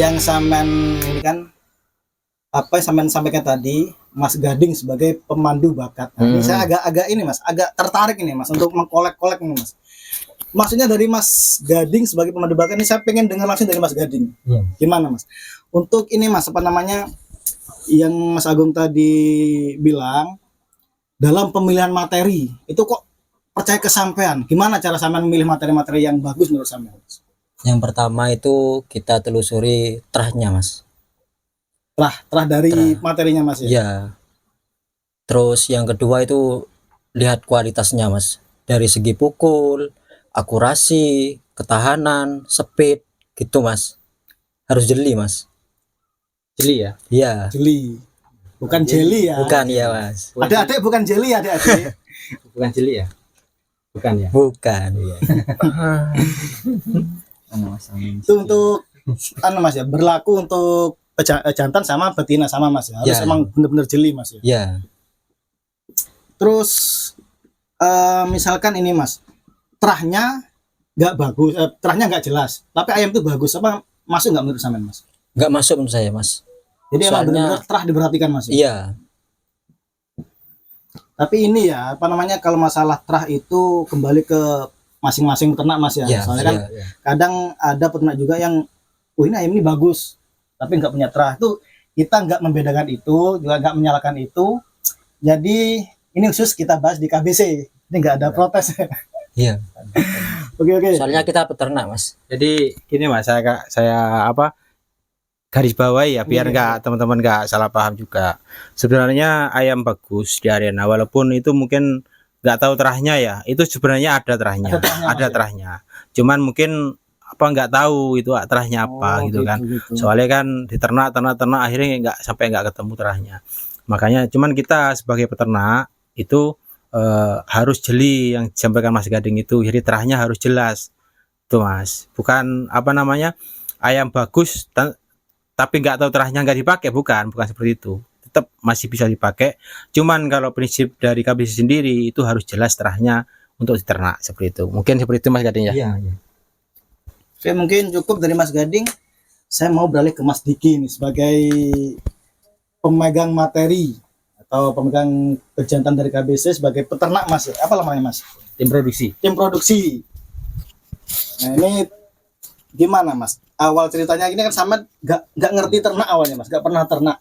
yang sampean ini kan apa yang sampean sampaikan tadi, Mas Gading sebagai pemandu bakat. Nah, ini saya agak ini Mas, agak tertarik ini Mas untuk mengkolek-kolek ini Mas. Maksudnya dari Mas Gading sebagai pemandu bakat ini saya pengen dengar langsung dari Mas Gading. Gimana Mas? Untuk ini Mas, apa namanya yang Mas Agung tadi bilang dalam pemilihan materi itu kok percaya kesampean. Gimana cara sampean memilih materi-materi yang bagus menurut sampean? Yang pertama itu kita telusuri trahnya Mas. Trah dari materinya Mas ya. Ya. Terus yang kedua itu lihat kualitasnya Mas. Dari segi pukul, akurasi, ketahanan, speed gitu Mas. Harus jeli Mas. Jeli ya? Iya. Jeli. Bukan jeli ya. Bukan ya Mas. Adik-adik bukan jeli ya adik-adik. Bukan jeli ya? Bukan ya? Bukan. Iya. Itu untuk Mas ya, berlaku untuk jantan sama betina sama Mas ya. Harus Ya. emang bener-bener jeli Mas ya. Ya. Terus misalkan ini Mas, terahnya nggak bagus, terahnya nggak jelas, tapi ayam itu bagus, apa masuk nggak menurut sampean Mas? Nggak masuk menurut saya Mas. Jadi emang Soalnya- benar-benar terah diperhatikan Mas ya? Iya. Tapi ini ya, apa namanya, kalau masalah terah itu kembali ke masing-masing peternak Mas ya. Iya. Soalnya kan Iya. kadang ada peternak juga yang, oh ini ayam ini bagus, tapi nggak punya terah. Itu kita nggak membedakan itu, juga nggak menyalahkan itu. Jadi ini khusus kita bahas di KBC. Ini nggak ada protes. Iya. Oke. Soalnya kita peternak Mas. Jadi gini Mas, saya apa garis bawahi ya biar nggak teman-teman nggak salah paham juga. Sebenarnya ayam bagus di arena walaupun itu mungkin nggak tahu terahnya ya, itu sebenarnya ada terahnya, ada terahnya. Cuman mungkin apa nggak tahu itu terahnya apa gitu kan. Soalnya kan di ternak akhirnya nggak ketemu terahnya. Makanya cuman kita sebagai peternak itu harus jeli yang disampaikan Mas Gading itu, jadi terahnya harus jelas tuh Mas, bukan apa namanya ayam bagus tapi nggak tahu terahnya nggak dipakai, bukan seperti itu, tetap masih bisa dipakai. Cuman kalau prinsip dari KBC sendiri itu harus jelas terahnya untuk diternak seperti itu. Mungkin seperti itu Mas Gading ya. Iya. Oke, mungkin cukup dari Mas Gading. Saya mau beralih ke Mas Diki nih sebagai pemegang materi atau pemegang pejantan dari KBC sebagai peternak Mas. Apa namanya Mas? Tim produksi. Tim produksi. Nah ini gimana Mas? Awal ceritanya ini kan sama nggak ngerti ternak awalnya Mas, nggak pernah ternak.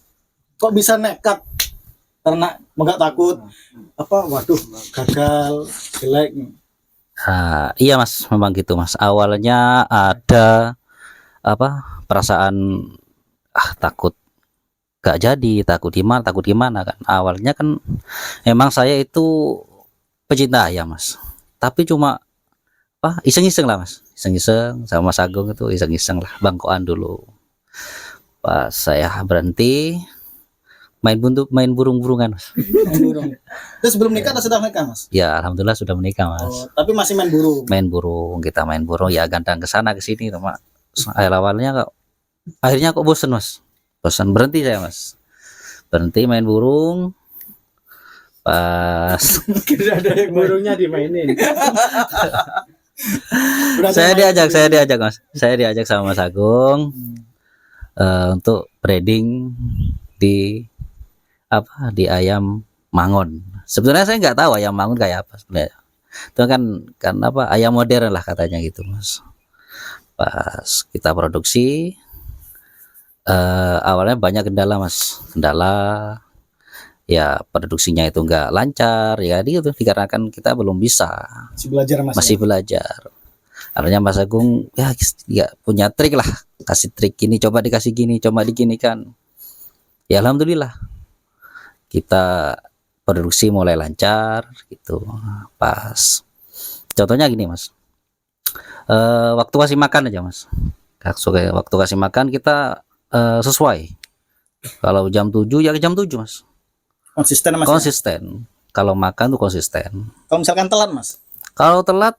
Kok bisa nekat ternak? Nggak takut apa? Waduh, gagal, jelek. Iya Mas, memang gitu Mas. Awalnya ada perasaan takut gak jadi, takut gimana kan. Awalnya kan emang saya itu pecinta ayam Mas, tapi cuma iseng-iseng lah Mas, iseng-iseng sama Mas Agung itu iseng-iseng lah, bangkoan dulu. Pas saya berhenti main burung-burungan Mas. Main burung. Terus sebelum nikah atau sudah nikah Mas? Ya alhamdulillah sudah menikah Mas. Oh, tapi masih main burung. Kita main burung ya, gantang ke sana ke sini cuma awalnya akhirnya kok bosen Mas, berhenti saya Mas, berhenti main burung. Pas Kira ada yang burungnya dimainin. saya diajak sama Mas Agung untuk breeding di ayam mangon. Sebenarnya saya nggak tahu ayam mangon kayak apa sebenarnya. Itu kan ayam modern lah katanya gitu Mas. Pas kita produksi awalnya banyak kendala Mas, ya produksinya itu nggak lancar ya gitu, dikarenakan kita belum bisa, masih belajar. Akhirnya Mas Agung ya punya trik lah, kasih trik gini, coba dikasih gini, coba diginikan. Ya alhamdulillah kita produksi mulai lancar gitu. Pas contohnya gini Mas, waktu kasih makan aja Mas, waktu kasih makan kita sesuai, kalau jam 7 ya jam 7 Mas, konsisten. Kalau makan tuh konsisten. Kalau misalkan telat Mas? Kalau telat,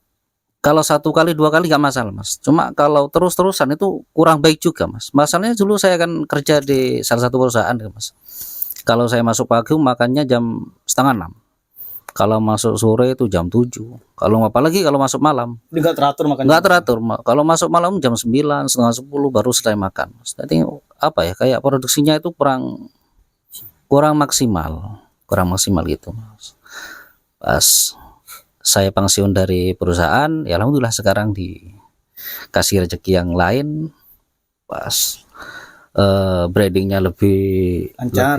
kalau 1 kali 2 kali nggak masalah Mas, cuma kalau terus-terusan itu kurang baik juga Mas. Masalahnya dulu saya kan kerja di salah satu perusahaan Mas, kalau saya masuk pagi makannya jam 5:30, Kalau masuk sore itu jam 7. Kalau apalagi kalau masuk malam, Enggak teratur makannya. nggak teratur. Kalau masuk malam jam 9, setengah 10 baru selesai makan. Jadi apa ya, kayak produksinya itu kurang maksimal gitu, Mas. Pas saya pensiun dari perusahaan, ya alhamdulillah sekarang dikasih rezeki yang lain, pas breedingnya lebih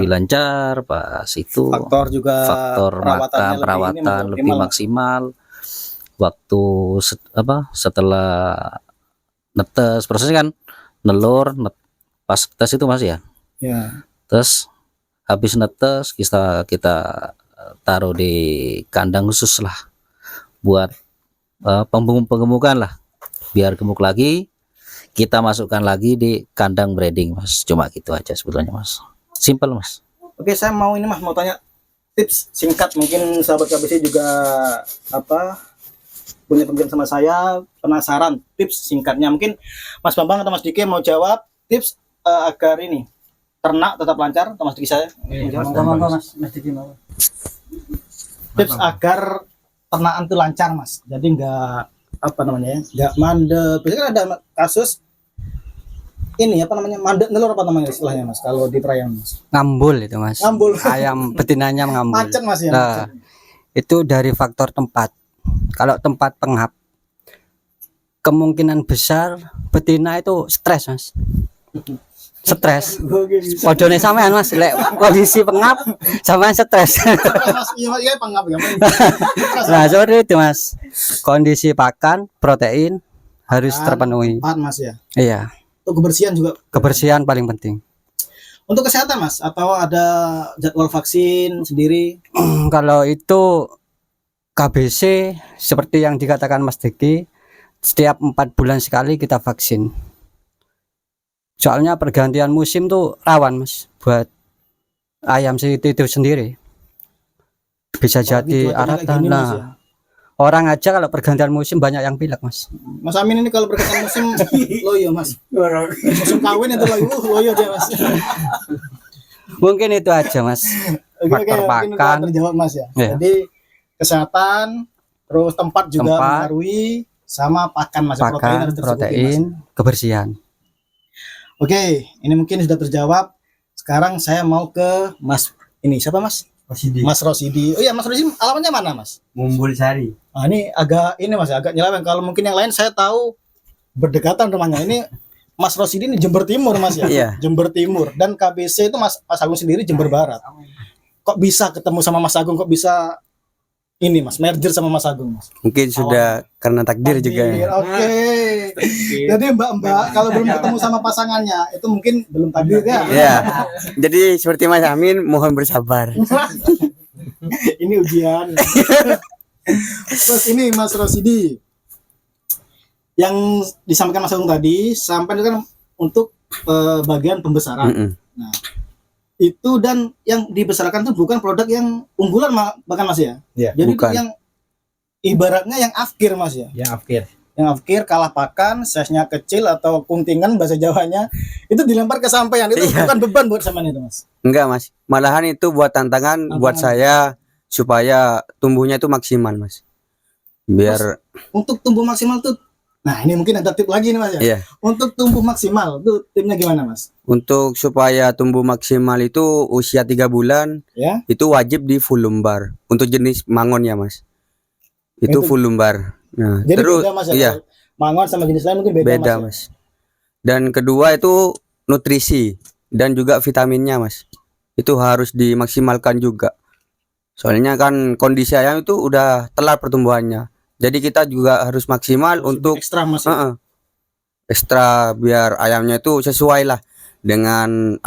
lancar, pas itu Faktor juga faktor perawatannya perawatan lebih maksimal. Waktu setelah netes, prosesnya kan nelur, pas tes itu Mas ya. Ya. Terus habis netes kita taruh di kandang khusus lah buat penggemukan lah, biar gemuk lagi. Kita masukkan lagi di kandang breeding, Mas. Cuma gitu aja sebetulnya, Mas. Simple, Mas. Oke, saya mau ini Mas, mau tanya tips singkat, mungkin sahabat KBC juga punya pemikiran sama saya, penasaran tips singkatnya. Mungkin Mas Bambang atau Mas Diki mau jawab tips agar ini ternak tetap lancar, atau Mas Diki saya? Mas Diki mau. Tips agar ternakan itu lancar, Mas. Jadi nggak nggak mandek. Biasanya kan ada kasus ini mandek nelur istilahnya Mas kalau di perayaan Mas. Ngambul itu Mas. Ngambul. Ayam betinanya ngambul. Macet Mas ya. Nah, itu dari faktor tempat. Kalau tempat pengap, kemungkinan besar betina itu stres Mas. Stres. Podone sampean Mas, lek kondisi pengap sampean stres. Iya pengap ya. Nah, seperti itu Mas. Kondisi pakan, protein harus terpenuhi. Tepat Mas ya. Iya. Untuk kebersihan juga. Kebersihan paling penting. Untuk kesehatan Mas, atau ada jadwal vaksin sendiri? Kalau itu KBC seperti yang dikatakan Mas Diki, setiap 4 bulan sekali kita vaksin. Soalnya pergantian musim tuh rawan Mas buat ayam itu sendiri. Bisa jadi aratan. Nah, ya? Orang aja kalau pergantian musim banyak yang pilek Mas. Mas Amin ini kalau pergantian musim loyo Mas. Musim kawin itu loyo dia Mas. Mungkin itu aja Mas. Faktor pakan terjawab Mas ya. Yeah. Jadi kesehatan, terus tempat juga mempengaruhi, sama pakan Mas. Pakan, protein, kebersihan. Oke, ini mungkin sudah terjawab. Sekarang saya mau ke Mas ini, siapa Mas? Rosidi. Mas Rosidi. Oh iya, Mas Rosidi alamatnya mana Mas? Mumbul Sari. Nah, ini agak Mas, agak nyeleweng. Kalau mungkin yang lain saya tahu berdekatan rumahnya. Ini Mas Rosidi ini Jember Timur Mas ya. Iya. Jember Timur, dan KBC itu Mas Agung sendiri Jember Barat. Kok bisa ketemu sama Mas Agung? Kok bisa ini Mas merger sama Mas Agung Mas? Mungkin sudah karena takdir juga ya. Oke. Jadi Mbak kalau belum ketemu sama pasangannya itu mungkin belum takdir ya. Iya. Jadi seperti Mas Amin, mohon bersabar. Ini ujian. Terus ini Mas Rosidi, yang disampaikan Mas Agung tadi sampai kan untuk bagian pembesaran. Nah, itu dan yang dibesarkan itu bukan produk yang unggulan bahkan Mas ya. Ya, jadi bukan. itu yang ibaratnya yang afkir Mas ya. Yang afkir kalah pakan, size-nya kecil atau kuntingan bahasa Jawanya, itu dilempar ke sampean. Itu bukan beban buat sampean itu Mas. Enggak Mas, malahan itu buat tantangan buat saya supaya tumbuhnya itu maksimal Mas. Biar Mas, untuk tumbuh maksimal tuh, nah ini mungkin ada tip lagi nih Mas ya. Iya. Untuk tumbuh maksimal tuh tipnya gimana Mas? Untuk supaya tumbuh maksimal itu usia 3 bulan Ya. itu wajib di full lumbar untuk jenis mangon ya Mas. Itu full lumbar. Nah, Jadi terus beda Mas ya. iya, Mangon sama jenis lain mungkin beda, beda Mas. Mas. Dan kedua itu nutrisi dan juga vitaminnya Mas. Itu harus dimaksimalkan juga. Soalnya kan kondisi ayam itu udah telat pertumbuhannya. Jadi kita juga harus maksimal untuk Ekstra Mas. Ya? Ekstra biar ayamnya itu sesuai lah dengan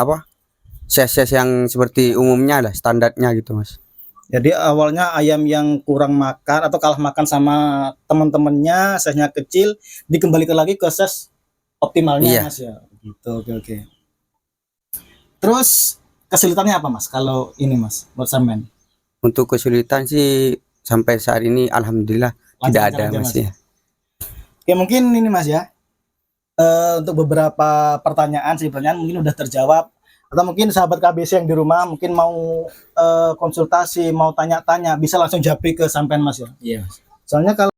size yang seperti umumnya lah, standarnya gitu Mas. Jadi awalnya ayam yang kurang makan atau kalah makan sama teman-temannya, size-nya kecil, dikembalikan lagi ke size optimalnya. Iya. Mas ya. Gitu, oke. Terus kesulitannya apa Mas kalau ini Mas buat sampean? Untuk kesulitan sih sampai saat ini alhamdulillah tidak ada Mas ya. Oke, mungkin ini Mas ya. Untuk beberapa pertanyaan mungkin udah terjawab. Atau mungkin sahabat KBC yang di rumah mungkin mau konsultasi, mau tanya-tanya, bisa langsung japri ke sampean Mas ya. Iya. Soalnya kalau